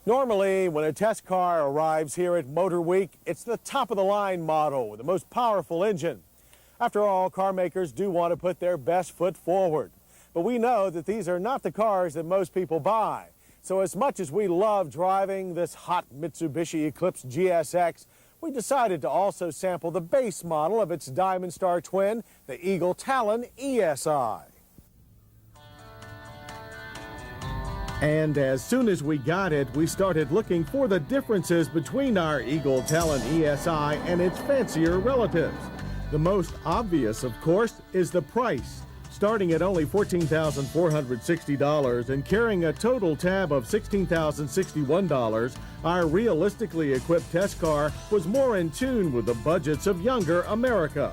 Normally, when a test car arrives here at Motorweek, it's the top-of-the-line model with the most powerful engine. After all, car makers do want to put their best foot forward. But we know that these are not the cars that most people buy. So as much as we love driving this hot Mitsubishi Eclipse GSX, we decided to also sample the base model of its Diamond Star twin, the Eagle Talon ESi. And as soon as we got it, we started looking for the differences between our Eagle Talon ESi and its fancier relatives. The most obvious, of course, is the price. Starting at only $14,460 and carrying a total tab of $16,061, our realistically equipped test car was more in tune with the budgets of younger America.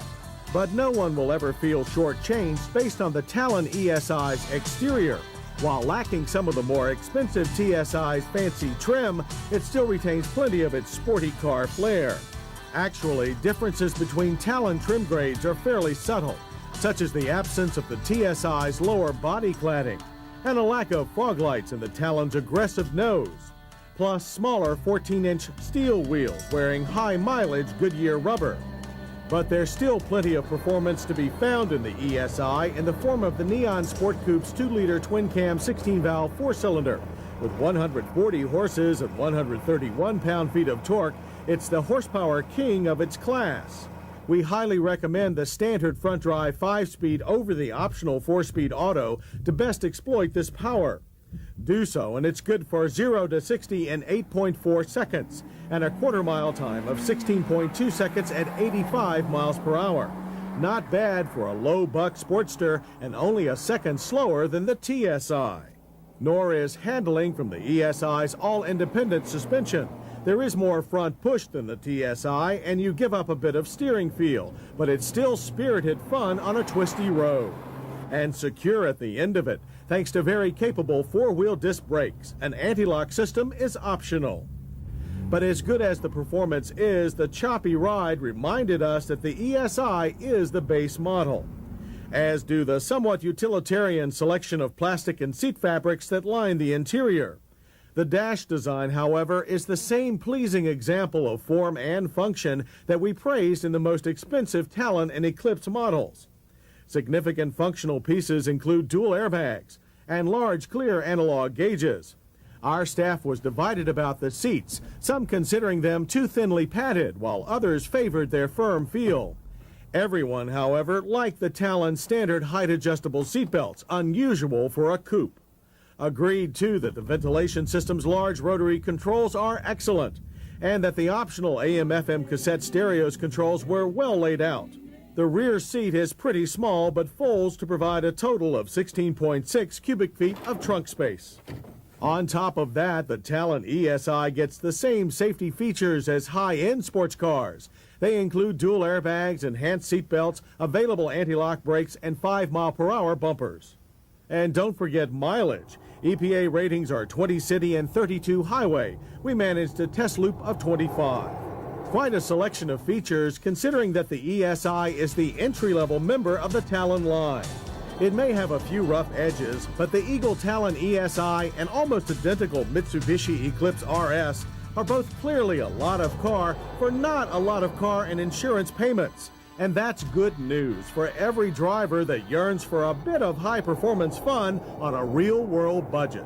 But no one will ever feel shortchanged based on the Talon ESi's exterior. While lacking some of the more expensive TSI's fancy trim, it still retains plenty of its sporty car flair. Actually, differences between Talon trim grades are fairly subtle, such as the absence of the TSI's lower body cladding and a lack of fog lights in the Talon's aggressive nose, plus smaller 14-inch steel wheels wearing high-mileage Goodyear rubber. But there's still plenty of performance to be found in the ESi in the form of the Neon Sport Coupe's 2-liter twin-cam 16-valve four-cylinder. With 140 horses and 131 pound-feet of torque, it's the horsepower king of its class. We highly recommend the standard front-drive 5-speed over the optional 4-speed auto to best exploit this power. Do so, and it's good for 0 to 60 in 8.4 seconds and a quarter-mile time of 16.2 seconds at 85 miles per hour. Not bad for a low-buck Sportster and only a second slower than the TSI. Nor is handling from the ESi's all-independent suspension. There is more front push than the TSI, and you give up a bit of steering feel, but it's still spirited fun on a twisty road. And secure at the end of it, thanks to very capable 4-wheel disc brakes. An anti-lock system is optional. But as good as the performance is, the choppy ride reminded us that the ESi is the base model, as do the somewhat utilitarian selection of plastic and seat fabrics that line the interior. The dash design, however, is the same pleasing example of form and function that we praised in the most expensive Talon and Eclipse models. Significant functional pieces include dual airbags and large clear analog gauges. Our staff was divided about the seats, some considering them too thinly padded, while others favored their firm feel. Everyone, however, liked the Talon standard height-adjustable seatbelts, unusual for a coupe. Agreed, too, that the ventilation system's large rotary controls are excellent, and that the optional AM/FM cassette stereos controls were well laid out. The rear seat is pretty small, but folds to provide a total of 16.6 cubic feet of trunk space. On top of that, the Talon ESi gets the same safety features as high-end sports cars. They include dual airbags, enhanced seat belts, available anti-lock brakes, and 5-mile-per-hour bumpers. And don't forget mileage. EPA ratings are 20 city and 32 highway. We managed a test loop of 25. Quite a selection of features, considering that the ESi is the entry-level member of the Talon line. It may have a few rough edges, but the Eagle Talon ESi and almost identical Mitsubishi Eclipse RS are both clearly a lot of car for not a lot of car and insurance payments. And that's good news for every driver that yearns for a bit of high-performance fun on a real-world budget.